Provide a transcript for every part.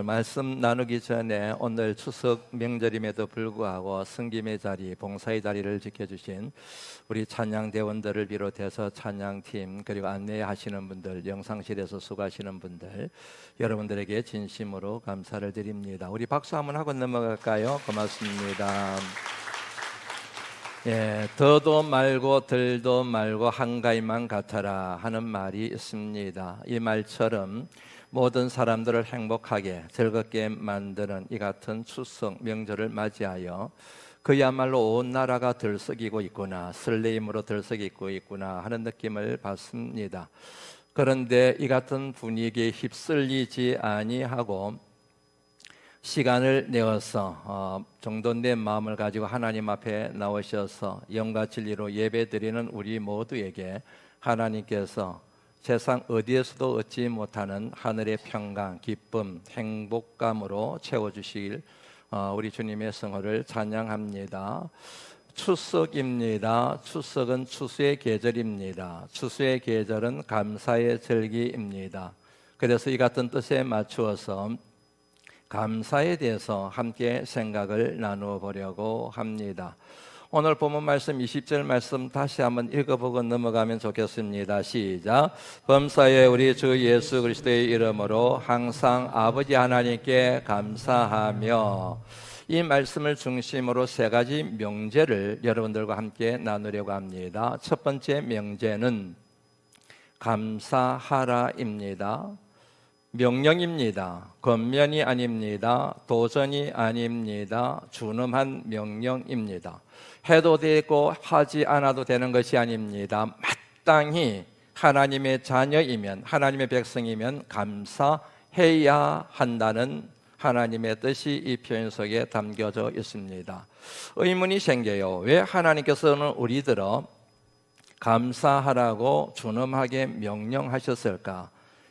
말씀 나누기 전에 오늘 추석 명절임에도 불구하고 성김의 자리, 봉사의 자리를 지켜주신 우리 찬양대원들을 비롯해서 찬양팀 그리고 안내하시는 분들, 영상실에서 수고하시는 분들 여러분들에게 진심으로 감사를 드립니다. 우리 박수 한번 하고 넘어갈까요? 고맙습니다. 더도 말고 덜도 말고 한가위만 같아라 하는 말이 있습니다. 이 말처럼 모든 사람들을 행복하게 즐겁게 만드는 이 같은 추석 명절을 맞이하여 그야말로 온 나라가 들썩이고 있구나, 설레임으로 들썩이고 있구나 하는 느낌을 받습니다. 그런데 이 같은 분위기에 휩쓸리지 아니하고 시간을 내어서 정돈된 마음을 가지고 하나님 앞에 나오셔서 영과 진리로 예배드리는 우리 모두에게 하나님께서 세상 어디에서도 얻지 못하는 하늘의 평강, 기쁨, 행복감으로 채워주시길 우리 주님의 성호를 찬양합니다. 추석입니다. 추석은 추수의 계절입니다. 추수의 계절은 감사의 절기입니다. 그래서 이 같은 뜻에 맞추어서 감사에 대해서 함께 생각을 나누어 보려고 합니다. 오늘 본문 말씀 20절 말씀 다시 한번 읽어보고 넘어가면 좋겠습니다. 시작. 범사에 우리 주 예수 그리스도의 이름으로 항상 아버지 하나님께 감사하며, 이 말씀을 중심으로 세 가지 명제를 여러분들과 함께 나누려고 합니다. 첫 번째 명제는 감사하라입니다. 명령입니다. 권면이 아닙니다. 도전이 아닙니다. 준엄한 명령입니다. 해도 되고 하지 않아도 되는 것이 아닙니다. 마땅히 하나님의 자녀이면, 하나님의 백성이면 감사해야 한다는 하나님의 뜻이 이 표현 속에 담겨져 있습니다. 의문이 생겨요. 왜 하나님께서는 우리들어 감사하라고 준엄하게 명령하셨을까?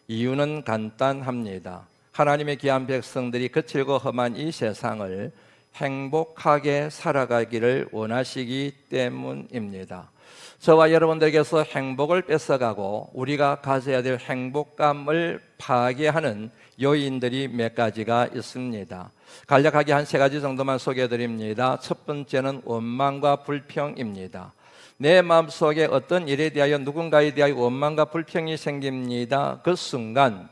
이유는 간단합니다. 하나님의 귀한 백성들이 거칠고 험한 이 세상을 행복하게 살아가기를 원하시기 때문입니다. 저와 여러분들에게서 행복을 뺏어가고 우리가 가져야 될 행복감을 파괴하는 요인들이 몇 가지가 있습니다. 간략하게 한 세 가지 정도만 소개해 드립니다. 첫 번째는 원망과 불평입니다. 내 마음속에 어떤 일에 대하여 누군가에 대하여 원망과 불평이 생깁니다. 그 순간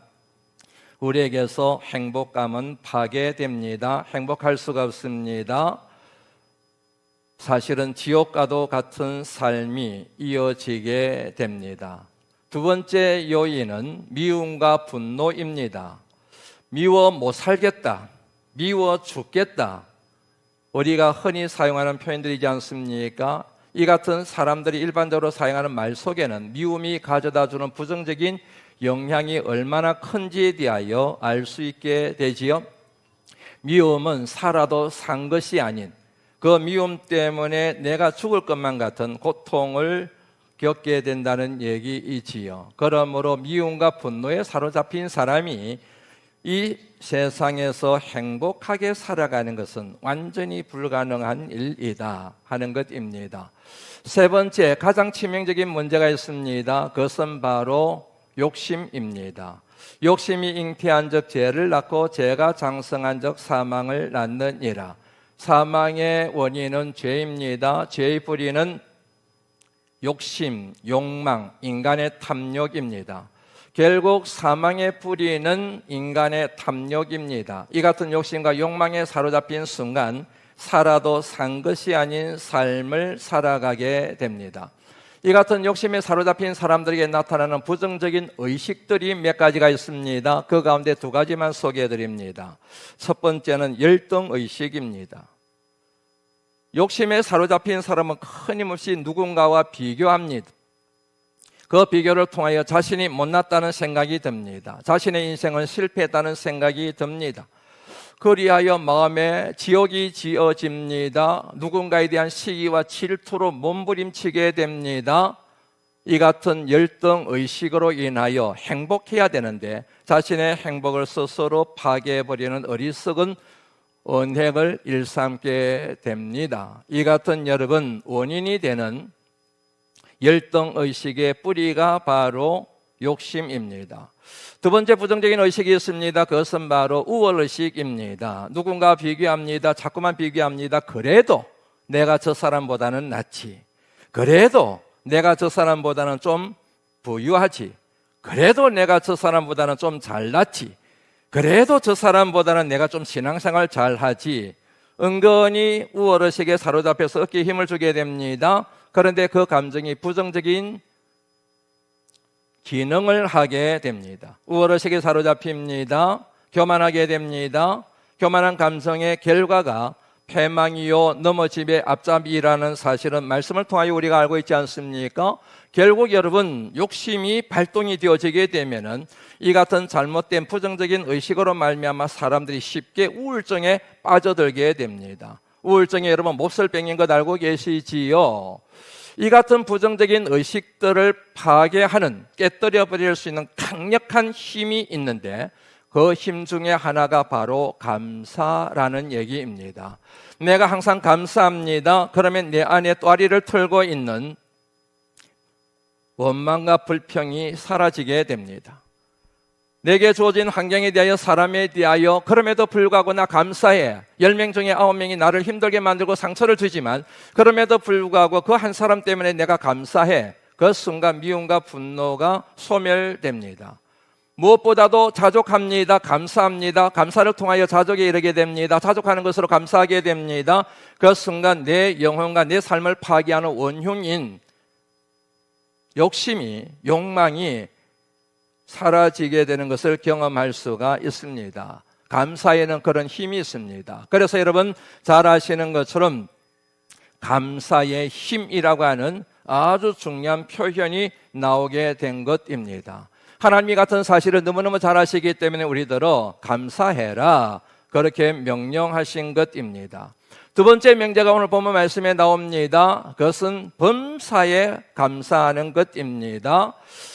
우리에게서 행복감은 파괴됩니다. 행복할 수가 없습니다. 사실은 지옥과도 같은 삶이 이어지게 됩니다. 두 번째 요인은 미움과 분노입니다. 미워 못 살겠다, 미워 죽겠다, 우리가 흔히 사용하는 표현들이지 않습니까? 이 같은 사람들이 일반적으로 사용하는 말 속에는 미움이 가져다주는 부정적인 영향이 얼마나 큰지에 대하여 알 수 있게 되지요. 미움은 살아도 산 것이 아닌, 그 미움 때문에 내가 죽을 것만 같은 고통을 겪게 된다는 얘기이지요. 그러므로 미움과 분노에 사로잡힌 사람이 이 세상에서 행복하게 살아가는 것은 완전히 불가능한 일이다 하는 것입니다. 세 번째, 가장 치명적인 문제가 있습니다. 그것은 바로 욕심입니다. 욕심이 잉태한 적 죄를 낳고 죄가 장성한 적 사망을 낳느니라. 사망의 원인은 죄입니다. 죄의 뿌리는 욕심, 욕망, 인간의 탐욕입니다. 결국 사망의 뿌리는 인간의 탐욕입니다. 이 같은 욕심과 욕망에 사로잡힌 순간 살아도 산 것이 아닌 삶을 살아가게 됩니다. 이 같은 욕심에 사로잡힌 사람들에게 나타나는 부정적인 의식들이 몇 가지가 있습니다. 그 가운데 두 가지만 소개해 드립니다. 첫 번째는 열등의식입니다. 욕심에 사로잡힌 사람은 끊임없이 누군가와 비교합니다. 그 비교를 통하여 자신이 못났다는 생각이 듭니다. 자신의 인생은 실패했다는 생각이 듭니다. 그리하여 마음에 지옥이 지어집니다. 누군가에 대한 시기와 질투로 몸부림치게 됩니다. 이 같은 열등의식으로 인하여 행복해야 되는데 자신의 행복을 스스로 파괴해버리는 어리석은 언행을 일삼게 됩니다. 이 같은 여러분, 원인이 되는 열등의식의 뿌리가 바로 욕심입니다. 두 번째 부정적인 의식이 있습니다. 그것은 바로 우월의식입니다. 누군가 비교합니다. 자꾸만 비교합니다. 그래도 내가 저 사람보다는 낫지. 그래도 내가 저 사람보다는 좀 부유하지. 그래도 내가 저 사람보다는 좀 잘났지. 그래도 저 사람보다는 내가 좀 신앙생활 잘하지. 은근히 우월의식에 사로잡혀서 어깨에 힘을 주게 됩니다. 그런데 그 감정이 부정적인 기능을 하게 됩니다. 우월의식에 사로잡힙니다. 교만하게 됩니다. 교만한 감성의 결과가 패망이요 넘어짐의 앞잡이라는 사실은 말씀을 통하여 우리가 알고 있지 않습니까? 결국 여러분 욕심이 발동이 되어지게 되면은 이 같은 잘못된 부정적인 의식으로 말미암아 사람들이 쉽게 우울증에 빠져들게 됩니다. 우울증이 여러분 몹쓸병인 것 알고 계시지요? 이 같은 부정적인 의식들을 파괴하는, 깨뜨려 버릴 수 있는 강력한 힘이 있는데 그 힘 중에 하나가 바로 감사라는 얘기입니다. 내가 항상 감사합니다. 그러면 내 안에 또아리를 틀고 있는 원망과 불평이 사라지게 됩니다. 내게 주어진 환경에 대하여, 사람에 대하여 그럼에도 불구하고 나 감사해. 10명 중에 9명이 나를 힘들게 만들고 상처를 주지만 그럼에도 불구하고 그 한 사람 때문에 내가 감사해. 그 순간 미움과 분노가 소멸됩니다. 무엇보다도 자족합니다. 감사합니다. 감사를 통하여 자족에 이르게 됩니다. 자족하는 것으로 감사하게 됩니다. 그 순간 내 영혼과 내 삶을 파괴하는 원흉인 욕심이, 욕망이 사라지게 되는 것을 경험할 수가 있습니다. 감사에는 그런 힘이 있습니다. 그래서 여러분 잘 아시는 것처럼 감사의 힘이라고 하는 아주 중요한 표현이 나오게 된 것입니다. 하나님이 같은 사실을 너무너무 잘 아시기 때문에 우리들어 감사해라 그렇게 명령하신 것입니다. 두 번째 명제가 오늘 본문 말씀에 나옵니다. 그것은 범사에 감사하는 것입니다.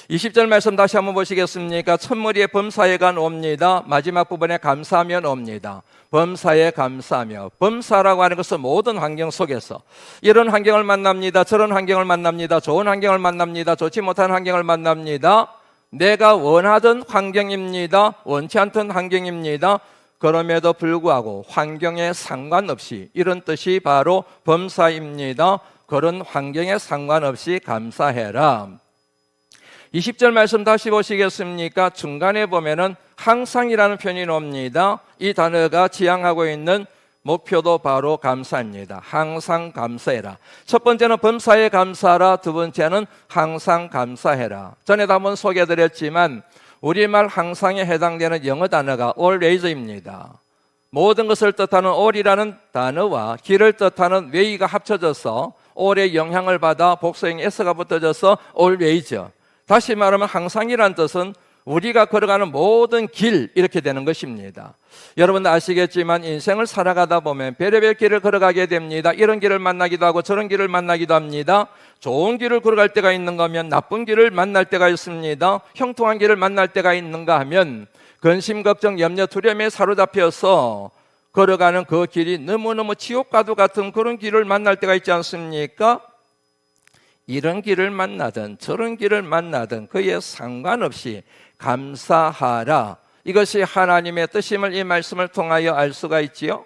20절 말씀 다시 한번 보시겠습니까? 첫머리에 범사에가 옵니다. 마지막 부분에 감사하며 옵니다. 범사에 감사하며. 범사라고 하는 것은 모든 환경 속에서 이런 환경을 만납니다. 저런 환경을 만납니다. 좋은 환경을 만납니다. 좋지 못한 환경을 만납니다. 내가 원하던 환경입니다. 원치 않던 환경입니다. 그럼에도 불구하고 환경에 상관없이, 이런 뜻이 바로 범사입니다. 그런 환경에 상관없이 감사해라. 20절 말씀 다시 보시겠습니까? 중간에 보면은 항상이라는 표현이 나옵니다. 이 단어가 지향하고 있는 목표도 바로 감사입니다. 항상 감사해라. 첫 번째는 범사에 감사하라. 두 번째는 항상 감사해라. 전에도 한번 소개해드렸지만 우리말 항상에 해당되는 영어 단어가 always입니다. 모든 것을 뜻하는 all이라는 단어와 길을 뜻하는 way가 합쳐져서 all의 영향을 받아 복수형 s가 붙어져서 always. 다시 말하면 항상이란 뜻은 우리가 걸어가는 모든 길, 이렇게 되는 것입니다. 여러분 아시겠지만 인생을 살아가다 보면 별의별 길을 걸어가게 됩니다. 이런 길을 만나기도 하고 저런 길을 만나기도 합니다. 좋은 길을 걸어갈 때가 있는가 하면 나쁜 길을 만날 때가 있습니다. 형통한 길을 만날 때가 있는가 하면 근심, 걱정, 염려, 두려움에 사로잡혀서 걸어가는 그 길이 너무너무 지옥과도 같은 그런 길을 만날 때가 있지 않습니까? 이런 길을 만나든 저런 길을 만나든 그에 상관없이 감사하라. 이것이 하나님의 뜻임을 이 말씀을 통하여 알 수가 있지요.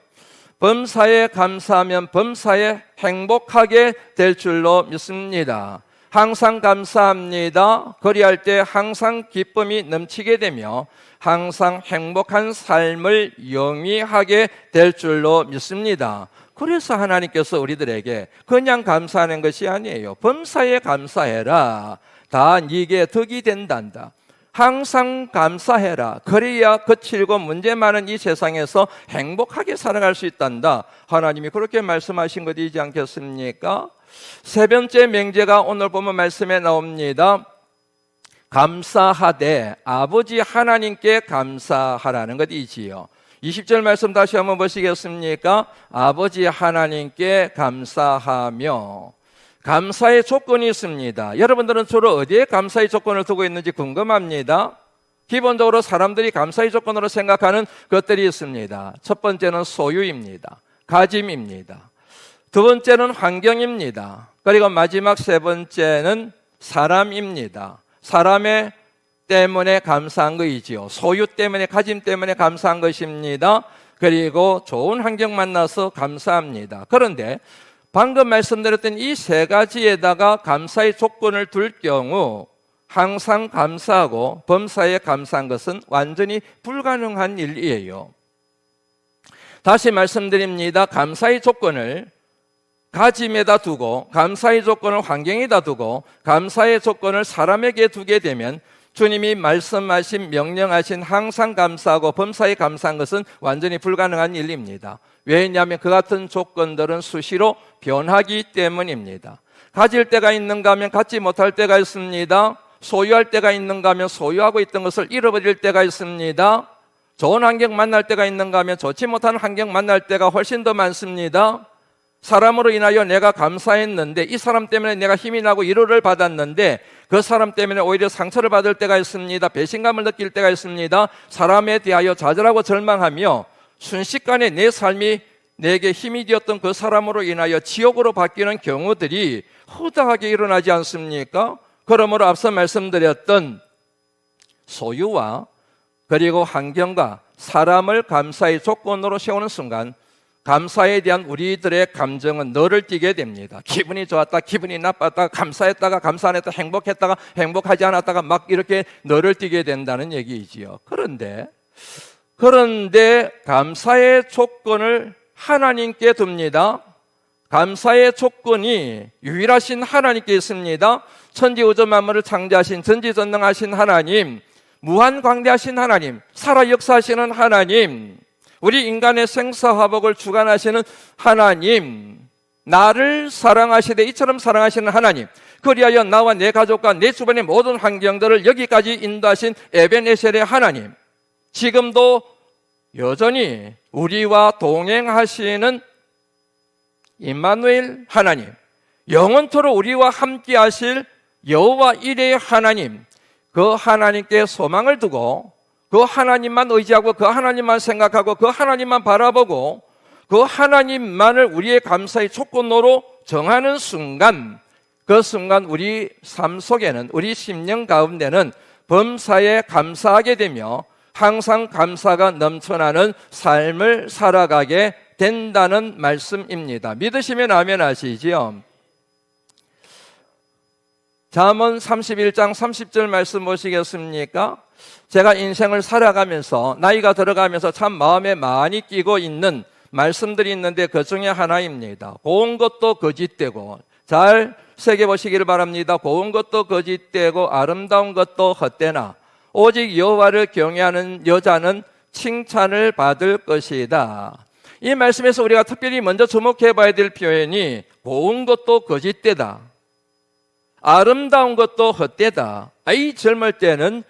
범사에 감사하면 범사에 행복하게 될 줄로 믿습니다. 항상 감사합니다. 그리할 때 항상 기쁨이 넘치게 되며 항상 행복한 삶을 영위하게 될 줄로 믿습니다. 그래서 하나님께서 우리들에게 그냥 감사하는 것이 아니에요. 범사에 감사해라. 다 네게 덕이 된단다. 항상 감사해라. 그래야 거칠고 문제 많은 이 세상에서 행복하게 살아갈 수 있단다. 하나님이 그렇게 말씀하신 것이지 않겠습니까? 세 번째 명제가 오늘 보면 말씀에 나옵니다. 감사하되 아버지 하나님께 감사하라는 것이지요. 20절 말씀 다시 한번 보시겠습니까? 아버지 하나님께 감사하며. 감사의 조건이 있습니다. 여러분들은 주로 어디에 감사의 조건을 두고 있는지 궁금합니다. 기본적으로 사람들이 감사의 조건으로 생각하는 것들이 있습니다. 첫 번째는 소유입니다. 가짐입니다. 두 번째는 환경입니다. 그리고 마지막 세 번째는 사람입니다. 사람의 때문에 감사한 것이지요. 소유 때문에, 가짐 때문에 감사한 것입니다. 그리고 좋은 환경 만나서 감사합니다. 그런데 방금 말씀드렸던 이 세 가지에다가 감사의 조건을 둘 경우 항상 감사하고 범사에 감사한 것은 완전히 불가능한 일이에요. 다시 말씀드립니다. 감사의 조건을 가짐에다 두고, 감사의 조건을 환경에다 두고, 감사의 조건을 사람에게 두게 되면 주님이 말씀하신, 명령하신 항상 감사하고 범사에 감사한 것은 완전히 불가능한 일입니다. 왜냐하면 그 같은 조건들은 수시로 변하기 때문입니다. 가질 때가 있는가 하면 갖지 못할 때가 있습니다. 소유할 때가 있는가 하면 소유하고 있던 것을 잃어버릴 때가 있습니다. 좋은 환경 만날 때가 있는가 하면 좋지 못한 환경 만날 때가 훨씬 더 많습니다. 사람으로 인하여 내가 감사했는데 이 사람 때문에 내가 힘이 나고 위로를 받았는데 그 사람 때문에 오히려 상처를 받을 때가 있습니다. 배신감을 느낄 때가 있습니다. 사람에 대하여 좌절하고 절망하며 순식간에 내 삶이 내게 힘이 되었던 그 사람으로 인하여 지옥으로 바뀌는 경우들이 허다하게 일어나지 않습니까? 그러므로 앞서 말씀드렸던 소유와 그리고 환경과 사람을 감사의 조건으로 세우는 순간 감사에 대한 우리들의 감정은 너를 띠게 됩니다. 기분이 좋았다, 기분이 나빴다, 감사했다가 감사 안 했다, 행복했다가 행복하지 않았다가 막 이렇게 너를 띠게 된다는 얘기이지요. 그런데 감사의 조건을 하나님께 둡니다. 감사의 조건이 유일하신 하나님께 있습니다. 천지우주 만물을 창조하신 전지전능하신 하나님, 무한광대하신 하나님, 살아 역사하시는 하나님, 우리 인간의 생사화복을 주관하시는 하나님, 나를 사랑하시되 이처럼 사랑하시는 하나님, 그리하여 나와 내 가족과 내 주변의 모든 환경들을 여기까지 인도하신 에벤에셀의 하나님, 지금도 여전히 우리와 동행하시는 임마누엘 하나님, 영원토록 우리와 함께 하실 여호와 이레의 하나님, 그 하나님께 소망을 두고 그 하나님만 의지하고 그 하나님만 생각하고 그 하나님만 바라보고 그 하나님만을 우리의 감사의 조건으로 정하는 순간, 그 순간 우리 삶 속에는, 우리 심령 가운데는 범사에 감사하게 되며 항상 감사가 넘쳐나는 삶을 살아가게 된다는 말씀입니다. 믿으시면 아멘 하시지요. 잠언 31장 30절 말씀 보시겠습니까? 제가 인생을 살아가면서 나이가 들어가면서 참 마음에 많이 끼고 있는 말씀들이 있는데 그 중에 하나입니다. 고운 것도 거짓되고, 잘 새겨보시기를 바랍니다. 고운 것도 거짓되고 아름다운 것도 헛되나 오직 여호와를 경외하는 여자는 칭찬을 받을 것이다. 이 말씀에서 우리가 특별히 먼저 주목해 봐야 될 표현이 고운 것도 거짓되다, 아름다운 것도 헛되다. 이 젊을 때는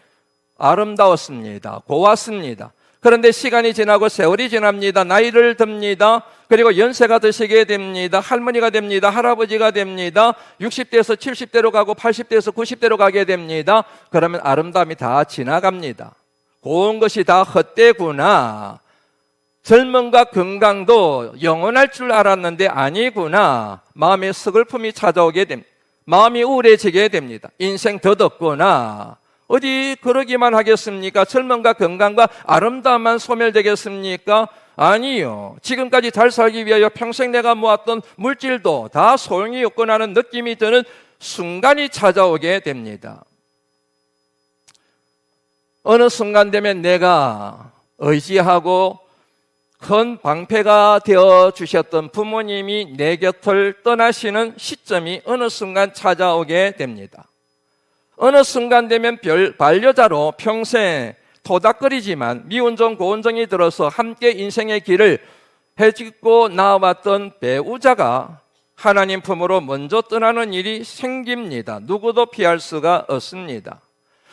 아름다웠습니다. 고왔습니다. 그런데 시간이 지나고 세월이 지납니다. 나이를 듭니다. 그리고 연세가 드시게 됩니다. 할머니가 됩니다. 할아버지가 됩니다. 60대에서 70대로 가고 80대에서 90대로 가게 됩니다. 그러면 아름다움이 다 지나갑니다. 고운 것이 다 헛되구나. 젊음과 건강도 영원할 줄 알았는데 아니구나. 마음에 서글픔이 찾아오게 됩니다. 마음이 우울해지게 됩니다. 인생 더덥구나. 어디 그러기만 하겠습니까? 젊음과 건강과 아름다움만 소멸되겠습니까? 아니요. 지금까지 잘 살기 위하여 평생 내가 모았던 물질도 다 소용이 없구나 하는 느낌이 드는 순간이 찾아오게 됩니다. 어느 순간 되면 내가 의지하고 큰 방패가 되어 주셨던 부모님이 내 곁을 떠나시는 시점이 어느 순간 찾아오게 됩니다. 어느 순간 되면 반려자로 평생 토닥거리지만 미운정 고운정이 들어서 함께 인생의 길을 헤집고 나왔던 배우자가 하나님 품으로 먼저 떠나는 일이 생깁니다. 누구도 피할 수가 없습니다.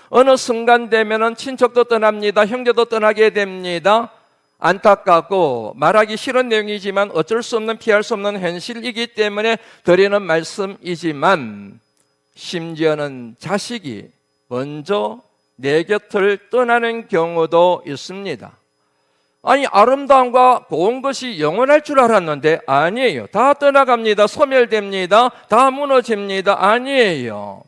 어느 순간 되면 친척도 떠납니다. 형제도 떠나게 됩니다. 안타깝고 말하기 싫은 내용이지만 어쩔 수 없는, 피할 수 없는 현실이기 때문에 드리는 말씀이지만, 심지어는 자식이 먼저 내 곁을 떠나는 경우도 있습니다. 아니, 아름다움과 고운 것이 영원할 줄 알았는데 아니에요. 다 떠나갑니다. 소멸됩니다. 다 무너집니다. 아니에요.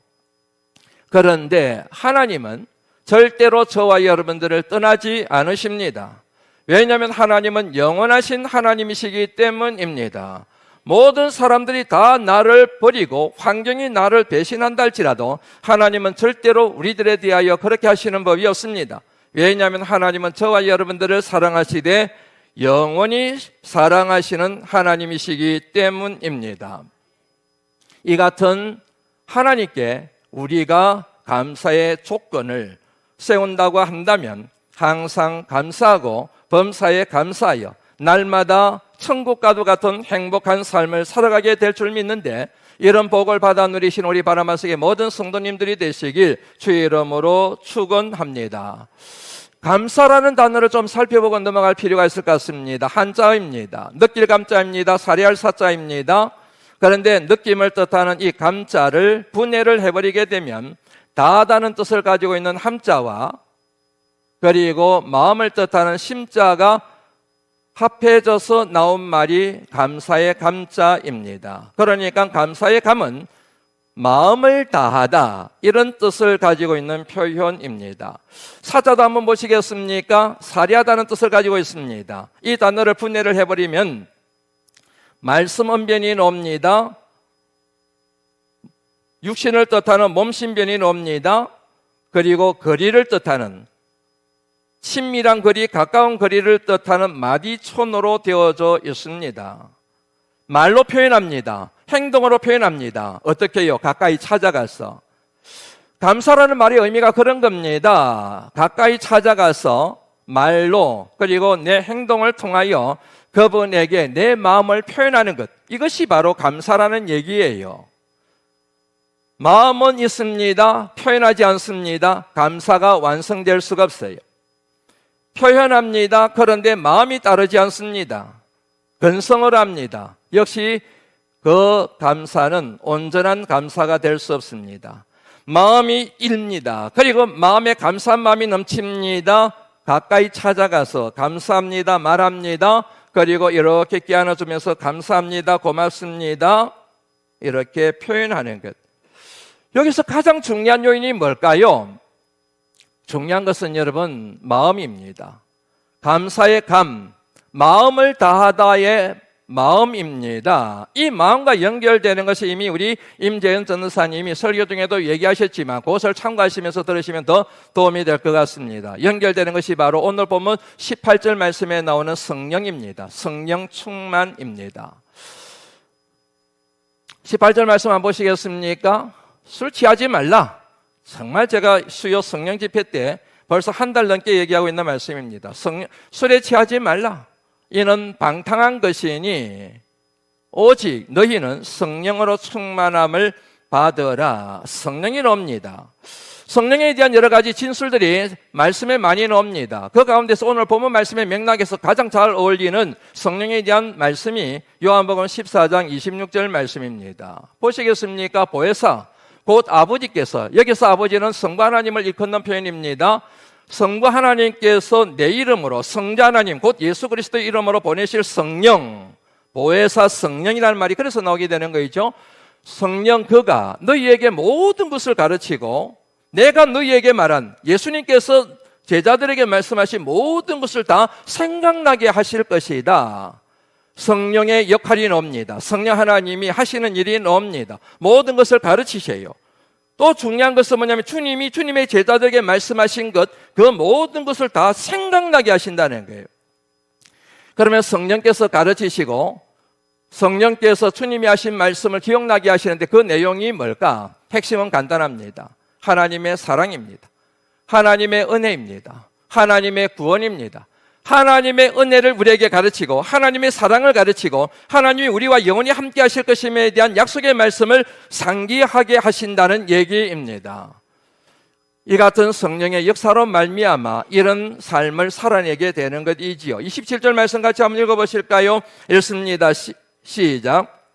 그런데 하나님은 절대로 저와 여러분들을 떠나지 않으십니다. 왜냐하면 하나님은 영원하신 하나님이시기 때문입니다. 모든 사람들이 다 나를 버리고 환경이 나를 배신한다 할지라도 하나님은 절대로 우리들에 대하여 그렇게 하시는 법이 없습니다. 왜냐하면 하나님은 저와 여러분들을 사랑하시되 영원히 사랑하시는 하나님이시기 때문입니다. 이 같은 하나님께 우리가 감사의 조건을 세운다고 한다면 항상 감사하고 범사에 감사하여 날마다 천국과도 같은 행복한 삶을 살아가게 될 줄 믿는데, 이런 복을 받아 누리신 우리 바라마석의 모든 성도님들이 되시길 주의 이름으로 축원합니다. 감사라는 단어를 좀 살펴보고 넘어갈 필요가 있을 것 같습니다. 한자입니다. 느낄 감자입니다. 사리할 사자입니다. 그런데 느낌을 뜻하는 이 감자를 분해를 해버리게 되면 다하다는 뜻을 가지고 있는 함자와 그리고 마음을 뜻하는 심자가 합해져서 나온 말이 감사의 감자입니다. 그러니까 감사의 감은 마음을 다하다, 이런 뜻을 가지고 있는 표현입니다. 사자도 한번 보시겠습니까? 사리하다는 뜻을 가지고 있습니다. 이 단어를 분해를 해버리면 말씀 언변이 나옵니다. 육신을 뜻하는 몸신변이 나옵니다. 그리고 거리를 뜻하는, 친밀한 거리, 가까운 거리를 뜻하는 마디촌으로 되어져 있습니다. 말로 표현합니다. 행동으로 표현합니다. 어떻게 해요? 가까이 찾아가서. 감사라는 말의 의미가 그런 겁니다. 가까이 찾아가서 말로 그리고 내 행동을 통하여 그분에게 내 마음을 표현하는 것, 이것이 바로 감사라는 얘기예요. 마음은 있습니다. 표현하지 않습니다. 감사가 완성될 수가 없어요. 표현합니다. 그런데 마음이 따르지 않습니다. 근성을 합니다. 역시 그 감사는 온전한 감사가 될 수 없습니다. 마음이 일니다. 그리고 마음에 감사한 마음이 넘칩니다. 가까이 찾아가서 감사합니다, 말합니다. 그리고 이렇게 끼안아주면서 감사합니다, 고맙습니다, 이렇게 표현하는 것. 여기서 가장 중요한 요인이 뭘까요? 중요한 것은 여러분 마음입니다. 감사의 감, 마음을 다하다의 마음입니다. 이 마음과 연결되는 것이 이미 우리 임재현 전도사님이 설교 중에도 얘기하셨지만 그것을 참고하시면서 들으시면 더 도움이 될 것 같습니다. 연결되는 것이 바로 오늘 보면 18절 말씀에 나오는 성령입니다. 성령 충만입니다. 18절 말씀 한번 보시겠습니까? 술 취하지 말라. 정말 제가 수요 성령 집회 때 벌써 한 달 넘게 얘기하고 있는 말씀입니다. 술에 취하지 말라. 이는 방탕한 것이니 오직 너희는 성령으로 충만함을 받으라. 성령이 나옵니다. 성령에 대한 여러 가지 진술들이 말씀에 많이 나옵니다. 그 가운데서 오늘 본문 말씀의 맥락에서 가장 잘 어울리는 성령에 대한 말씀이 요한복음 14장 26절 말씀입니다. 보시겠습니까? 보혜사, 곧 아버지께서, 여기서 아버지는 성부 하나님을 일컫는 표현입니다. 성부 하나님께서 내 이름으로, 성자 하나님 곧 예수 그리스도의 이름으로 보내실 성령, 보혜사 성령이라는 말이 그래서 나오게 되는 거죠. 성령 그가 너희에게 모든 것을 가르치고 내가 너희에게 말한, 예수님께서 제자들에게 말씀하신 모든 것을 다 생각나게 하실 것이다. 성령의 역할이 나옵니다. 성령 하나님이 하시는 일이 나옵니다. 모든 것을 가르치세요. 또 중요한 것은 뭐냐면 주님이 주님의 제자들에게 말씀하신 것, 그 모든 것을 다 생각나게 하신다는 거예요. 그러면 성령께서 가르치시고 성령께서 주님이 하신 말씀을 기억나게 하시는데 그 내용이 뭘까? 핵심은 간단합니다. 하나님의 사랑입니다. 하나님의 은혜입니다. 하나님의 구원입니다. 하나님의 은혜를 우리에게 가르치고 하나님의 사랑을 가르치고 하나님이 우리와 영원히 함께 하실 것임에 대한 약속의 말씀을 상기하게 하신다는 얘기입니다. 이 같은 성령의 역사로 말미암아 이런 삶을 살아내게 되는 것이지요. 27절 말씀 같이 한번 읽어보실까요? 읽습니다. 시작.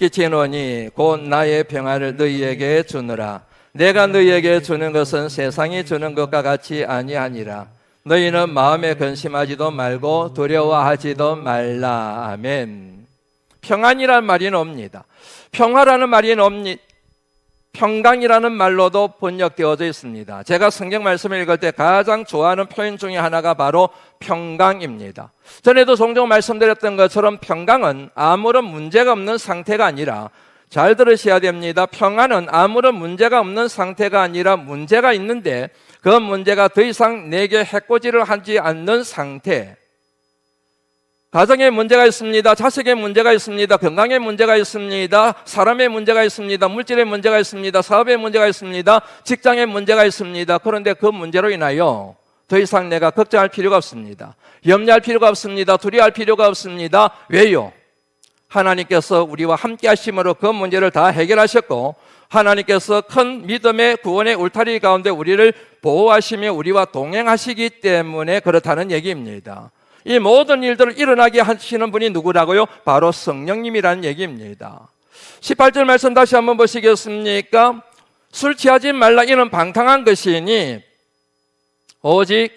기치노니 곧 나의 평안을 너희에게 주느라. 내가 너희에게 주는 것은 세상이 주는 것과 같이 아니하니라. 너희는 마음에 근심하지도 말고 두려워하지도 말라. 아멘. 평안이라는 말이 나옵니다. 평화라는 말이 나옵니다. 평강이라는 말로도 번역되어져 있습니다. 제가 성경 말씀을 읽을 때 가장 좋아하는 표현 중에 하나가 바로 평강입니다. 전에도 종종 말씀드렸던 것처럼 평강은 아무런 문제가 없는 상태가 아니라, 잘 들으셔야 됩니다. 평안은 아무런 문제가 없는 상태가 아니라 문제가 있는데 그 문제가 더 이상 내게 해코지를 하지 않는 상태. 가정에 문제가 있습니다. 자식의 문제가 있습니다. 건강에 문제가 있습니다. 사람의 문제가 있습니다. 물질의 문제가 있습니다. 사업의 문제가 있습니다. 직장의 문제가 있습니다. 그런데 그 문제로 인하여 더 이상 내가 걱정할 필요가 없습니다. 염려할 필요가 없습니다. 두려워할 필요가 없습니다. 왜요? 하나님께서 우리와 함께 하심으로 그 문제를 다 해결하셨고, 하나님께서 큰 믿음의 구원의 울타리 가운데 우리를 보호하시며 우리와 동행하시기 때문에 그렇다는 얘기입니다. 이 모든 일들을 일어나게 하시는 분이 누구라고요? 바로 성령님이라는 얘기입니다. 18절 말씀 다시 한번 보시겠습니까? 술 취하지 말라, 이는 방탕한 것이니 오직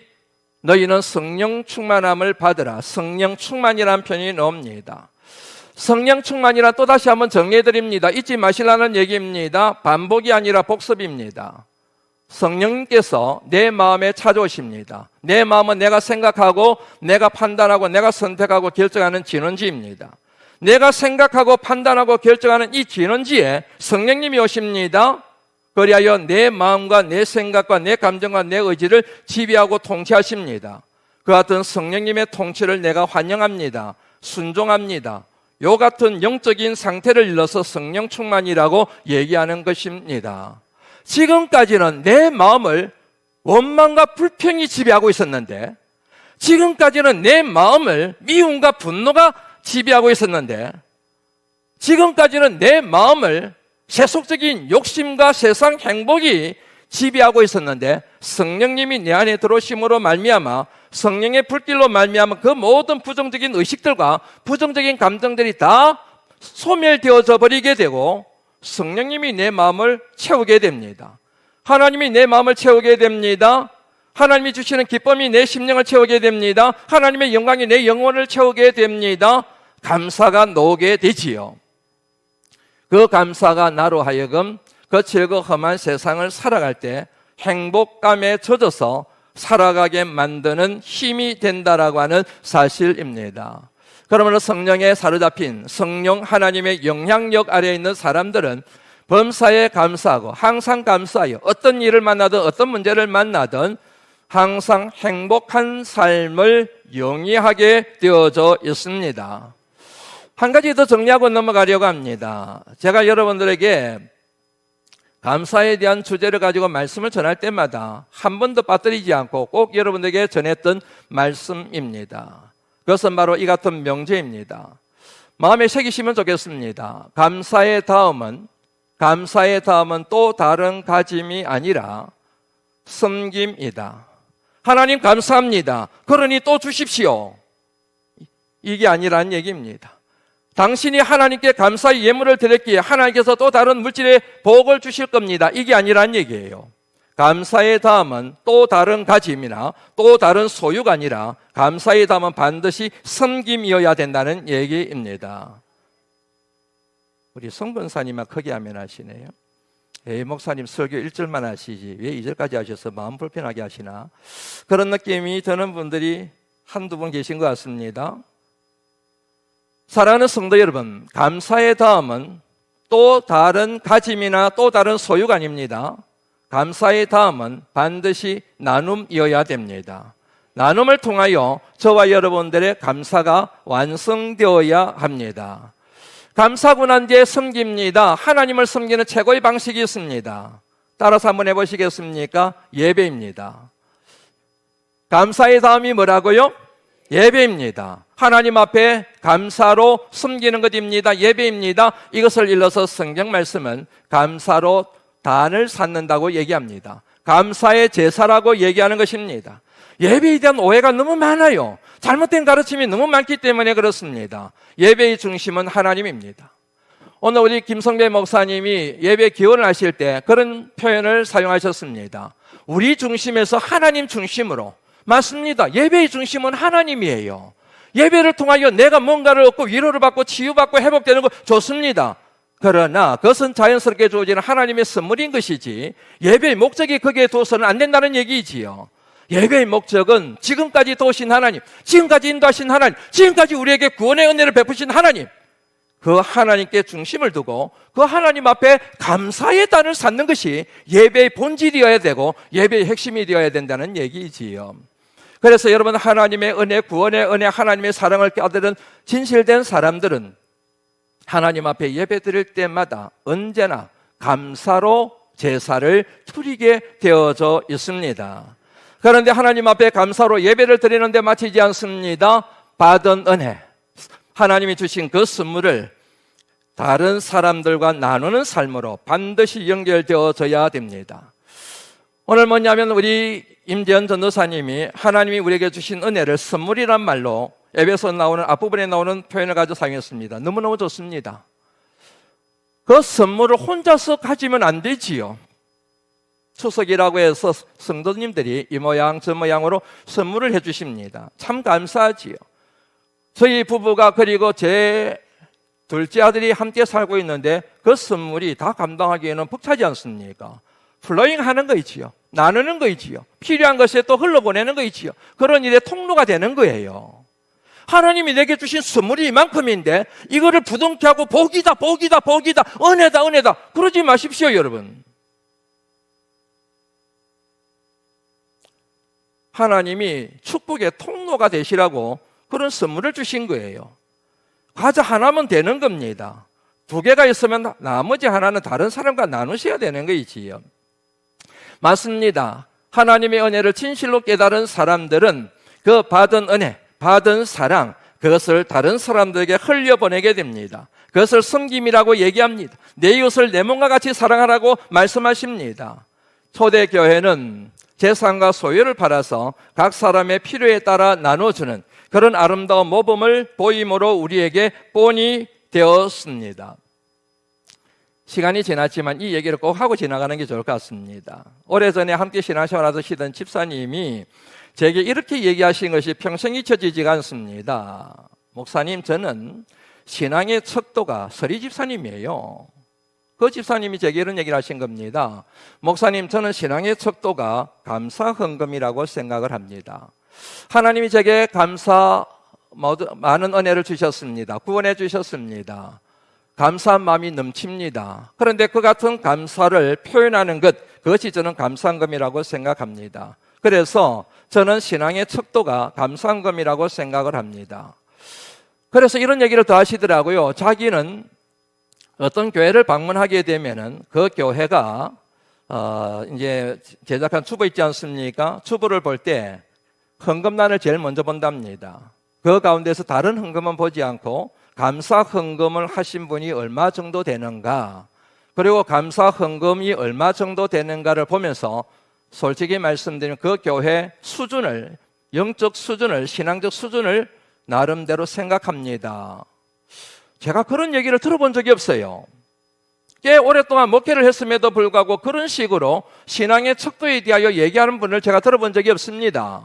너희는 성령 충만함을 받으라. 성령 충만이라는 표현이 나옵니다. 성령 충만이란 또 다시 한번 정리해 드립니다. 잊지 마시라는 얘기입니다. 반복이 아니라 복습입니다. 성령님께서 내 마음에 찾아오십니다. 내 마음은 내가 생각하고 내가 판단하고 내가 선택하고 결정하는 진원지입니다. 내가 생각하고 판단하고 결정하는 이 진원지에 성령님이 오십니다. 그리하여 내 마음과 내 생각과 내 감정과 내 의지를 지배하고 통치하십니다. 그 같은 성령님의 통치를 내가 환영합니다. 순종합니다. 요 같은 영적인 상태를 일러서 성령 충만이라고 얘기하는 것입니다. 지금까지는 내 마음을 원망과 불평이 지배하고 있었는데, 지금까지는 내 마음을 미움과 분노가 지배하고 있었는데, 지금까지는 내 마음을 세속적인 욕심과 세상 행복이 지배하고 있었는데, 성령님이 내 안에 들어오심으로 말미암아, 성령의 불길로 말미암아 그 모든 부정적인 의식들과 부정적인 감정들이 다 소멸되어져 버리게 되고, 성령님이 내 마음을 채우게 됩니다. 하나님이 내 마음을 채우게 됩니다. 하나님이 주시는 기쁨이 내 심령을 채우게 됩니다. 하나님의 영광이 내 영혼을 채우게 됩니다. 감사가 나오게 되지요. 그 감사가 나로 하여금 거칠고 험한 세상을 살아갈 때 행복감에 젖어서 살아가게 만드는 힘이 된다라고 하는 사실입니다. 그러므로 성령에 사로잡힌 성령 하나님의 영향력 아래에 있는 사람들은 범사에 감사하고 항상 감사하여 어떤 일을 만나든 어떤 문제를 만나든 항상 행복한 삶을 영위하게 되어져 있습니다. 한 가지 더 정리하고 넘어가려고 합니다. 제가 여러분들에게 감사에 대한 주제를 가지고 말씀을 전할 때마다 한 번도 빠뜨리지 않고 꼭 여러분들에게 전했던 말씀입니다. 그것은 바로 이 같은 명제입니다. 마음에 새기시면 좋겠습니다. 감사의 다음은 또 다른 가짐이 아니라 섬김이다. 하나님 감사합니다. 그러니 또 주십시오. 이게 아니라는 얘기입니다. 당신이 하나님께 감사의 예물을 드렸기에 하나님께서 또 다른 물질의 복을 주실 겁니다. 이게 아니라는 얘기예요. 감사의 다음은 또 다른 가짐이나 또 다른 소유가 아니라 감사의 다음은 반드시 섬김이어야 된다는 얘기입니다. 우리 성근사님아 크게 아멘 하시네요. 에이, 목사님 설교 1절만 하시지 왜 2절까지 하셔서 마음 불편하게 하시나, 그런 느낌이 드는 분들이 한두 분 계신 것 같습니다. 사랑하는 성도 여러분, 감사의 다음은 또 다른 가짐이나 또 다른 소유가 아닙니다. 감사의 다음은 반드시 나눔이어야 됩니다. 나눔을 통하여 저와 여러분들의 감사가 완성되어야 합니다. 감사하고 난 뒤에 섬깁니다. 하나님을 섬기는 최고의 방식이 있습니다. 따라서 한번 해보시겠습니까? 예배입니다. 감사의 다음이 뭐라고요? 예배입니다. 하나님 앞에 감사로 섬기는 것입니다. 예배입니다. 이것을 일러서 성경 말씀은 감사로 단을 쌓는다고 얘기합니다. 감사의 제사라고 얘기하는 것입니다. 예배에 대한 오해가 너무 많아요. 잘못된 가르침이 너무 많기 때문에 그렇습니다. 예배의 중심은 하나님입니다. 오늘 우리 김성배 목사님이 예배 기원을 하실 때 그런 표현을 사용하셨습니다. 우리 중심에서 하나님 중심으로. 맞습니다. 예배의 중심은 하나님이에요. 예배를 통하여 내가 뭔가를 얻고 위로를 받고 치유받고 회복되는 거 좋습니다. 그러나 그것은 자연스럽게 주어지는 하나님의 선물인 것이지 예배의 목적이 거기에 두어서는 안 된다는 얘기지요. 예배의 목적은 지금까지 도우신 하나님, 지금까지 인도하신 하나님, 지금까지 우리에게 구원의 은혜를 베푸신 하나님, 그 하나님께 중심을 두고 그 하나님 앞에 감사의 단을 쌓는 것이 예배의 본질이어야 되고 예배의 핵심이 되어야 된다는 얘기지요. 그래서 여러분, 하나님의 은혜, 구원의 은혜, 하나님의 사랑을 깨달은 진실된 사람들은 하나님 앞에 예배 드릴 때마다 언제나 감사로 제사를 드리게 되어져 있습니다. 그런데 하나님 앞에 감사로 예배를 드리는데 마치지 않습니다. 받은 은혜, 하나님이 주신 그 선물을 다른 사람들과 나누는 삶으로 반드시 연결되어져야 됩니다. 오늘 뭐냐면 우리 임재현 전도사님이 하나님이 우리에게 주신 은혜를 선물이란 말로 에베소 나오는 앞부분에 나오는 표현을 가지고 사용했습니다. 너무너무 좋습니다. 그 선물을 혼자서 가지면 안 되지요. 추석이라고 해서 성도님들이 이 모양 저 모양으로 선물을 해주십니다. 참 감사하지요. 저희 부부가 그리고 제 둘째 아들이 함께 살고 있는데 그 선물이 다 감당하기에는 벅차지 않습니까? 플로잉 하는 거 있지요. 나누는 거 있지요. 필요한 것에 또 흘러보내는 거 있지요. 그런 일의 통로가 되는 거예요. 하나님이 내게 주신 선물이 이만큼인데 이거를 부둥켜 하고 복이다, 복이다, 복이다, 은혜다, 은혜다 그러지 마십시오, 여러분. 하나님이 축복의 통로가 되시라고 그런 선물을 주신 거예요. 과자 하나면 되는 겁니다. 두 개가 있으면 나머지 하나는 다른 사람과 나누셔야 되는 거이지요. 맞습니다. 하나님의 은혜를 진실로 깨달은 사람들은 그 받은 은혜, 받은 사랑, 그것을 다른 사람들에게 흘려보내게 됩니다. 그것을 섬김이라고 얘기합니다. 내 이웃을 내 몸과 같이 사랑하라고 말씀하십니다. 초대교회는 재산과 소유를 팔아서 각 사람의 필요에 따라 나눠주는 그런 아름다운 모범을 보임으로 우리에게 본이 되었습니다. 시간이 지났지만 이 얘기를 꼭 하고 지나가는 게 좋을 것 같습니다. 오래전에 함께 신앙생활 하시던 집사님이 제게 이렇게 얘기하신 것이 평생 잊혀지지가 않습니다. 목사님, 저는 신앙의 척도가 서리 집사님이에요. 그 집사님이 제게 이런 얘기를 하신 겁니다. 목사님, 저는 신앙의 척도가 감사 헌금이라고 생각을 합니다. 하나님이 제게 많은 은혜를 주셨습니다. 구원해 주셨습니다. 감사한 마음이 넘칩니다. 그런데 그 같은 감사를 표현하는 것, 그것이 저는 감사헌금이라고 생각합니다. 그래서 저는 신앙의 척도가 감사헌금이라고 생각을 합니다. 그래서 이런 얘기를 더 하시더라고요. 자기는 어떤 교회를 방문하게 되면은 그 교회가 이제 제작한 추부 있지 않습니까? 추부를 볼 때 헌금란을 제일 먼저 본답니다. 그 가운데서 다른 헌금은 보지 않고 감사 헌금을 하신 분이 얼마 정도 되는가, 그리고 감사 헌금이 얼마 정도 되는가를 보면서 솔직히 말씀드리면 그 교회 수준을, 영적 수준을, 신앙적 수준을 나름대로 생각합니다. 제가 그런 얘기를 들어본 적이 없어요. 꽤 오랫동안 목회를 했음에도 불구하고 그런 식으로 신앙의 척도에 대하여 얘기하는 분을 제가 들어본 적이 없습니다.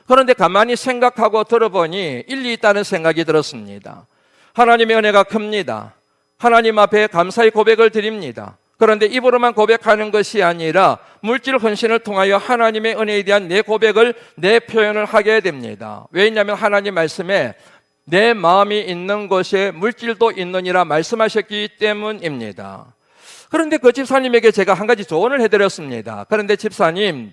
그런데 가만히 생각하고 들어보니 일리 있다는 생각이 들었습니다. 하나님의 은혜가 큽니다. 하나님 앞에 감사의 고백을 드립니다. 그런데 입으로만 고백하는 것이 아니라 물질 헌신을 통하여 하나님의 은혜에 대한 내 고백을, 내 표현을 하게 됩니다. 왜냐하면 하나님 말씀에 내 마음이 있는 곳에 물질도 있느니라 말씀하셨기 때문입니다. 그런데 그 집사님에게 제가 한 가지 조언을 해드렸습니다. 그런데 집사님,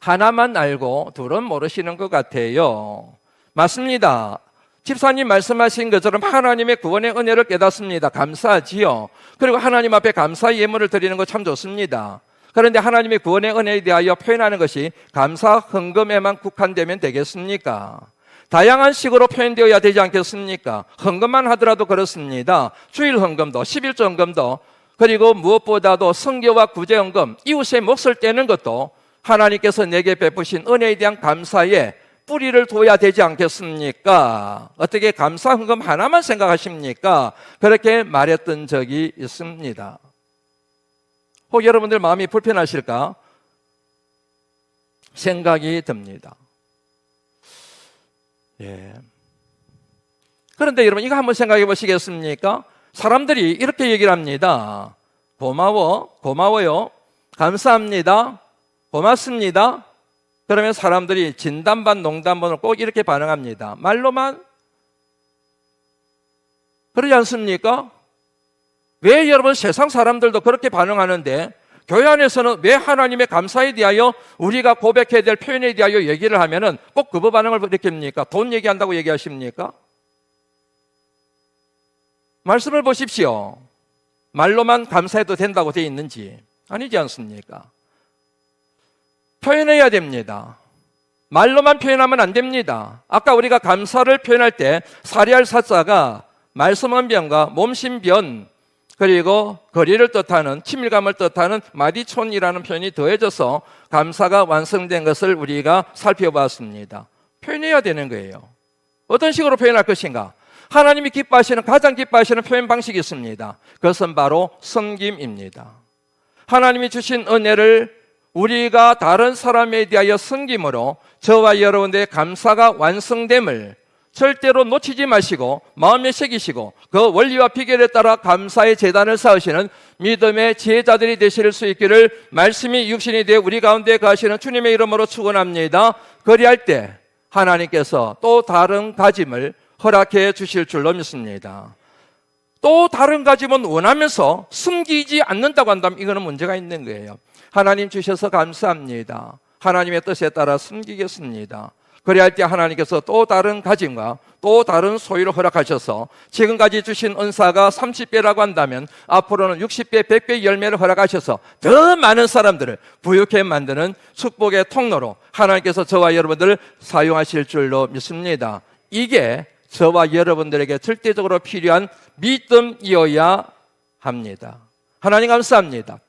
하나만 알고 둘은 모르시는 것 같아요. 맞습니다. 집사님 말씀하신 것처럼 하나님의 구원의 은혜를 깨닫습니다. 감사하지요. 그리고 하나님 앞에 감사 예물을 드리는 거 참 좋습니다. 그런데 하나님의 구원의 은혜에 대하여 표현하는 것이 감사 헌금에만 국한되면 되겠습니까? 다양한 식으로 표현되어야 되지 않겠습니까? 헌금만 하더라도 그렇습니다. 주일 헌금도, 11조 헌금도, 그리고 무엇보다도 성교와 구제 헌금, 이웃의 몫을 떼는 것도 하나님께서 내게 베푸신 은혜에 대한 감사에 뿌리를 둬야 되지 않겠습니까? 어떻게 감사 헌금 하나만 생각하십니까? 그렇게 말했던 적이 있습니다. 혹 여러분들 마음이 불편하실까? 생각이 듭니다. 예. 그런데 여러분, 이거 한번 생각해 보시겠습니까? 사람들이 이렇게 얘기를 합니다. 고마워요. 감사합니다. 고맙습니다. 그러면 사람들이 진담반, 농담반으로 꼭 이렇게 반응합니다. 말로만? 그러지 않습니까? 왜 여러분 세상 사람들도 그렇게 반응하는데 교회 안에서는 왜 하나님의 감사에 대하여 우리가 고백해야 될 표현에 대하여 얘기를 하면은 꼭 그 반응을 일으킵니까? 돈 얘기한다고 얘기하십니까? 말씀을 보십시오. 말로만 감사해도 된다고 되어 있는지 아니지 않습니까? 표현해야 됩니다. 말로만 표현하면 안 됩니다. 아까 우리가 감사를 표현할 때 사리할 사자가 말씀언변과 몸신변 그리고 거리를 뜻하는 친밀감을 뜻하는 마디촌이라는 표현이 더해져서 감사가 완성된 것을 우리가 살펴봤습니다. 표현해야 되는 거예요. 어떤 식으로 표현할 것인가? 하나님이 기뻐하시는 가장 기뻐하시는 표현 방식이 있습니다. 그것은 바로 섬김입니다. 하나님이 주신 은혜를 우리가 다른 사람에 대하여 섬김으로 저와 여러분들의 감사가 완성됨을 절대로 놓치지 마시고 마음에 새기시고 그 원리와 비결에 따라 감사의 제단을 쌓으시는 믿음의 지혜자들이 되실 수 있기를 말씀이 육신이 되어 우리 가운데 가시는 주님의 이름으로 축원합니다. 그리할 때 하나님께서 또 다른 가짐을 허락해 주실 줄로 믿습니다. 또 다른 가짐은 원하면서 숨기지 않는다고 한다면 이거는 문제가 있는 거예요. 하나님 주셔서 감사합니다. 하나님의 뜻에 따라 숨기겠습니다. 그래야 할 때 하나님께서 또 다른 가짐과 또 다른 소유를 허락하셔서 지금까지 주신 은사가 30배라고 한다면 앞으로는 60배, 100배 열매를 허락하셔서 더 많은 사람들을 부유케 만드는 축복의 통로로 하나님께서 저와 여러분들을 사용하실 줄로 믿습니다. 이게 저와 여러분들에게 절대적으로 필요한 믿음이어야 합니다. 하나님 감사합니다.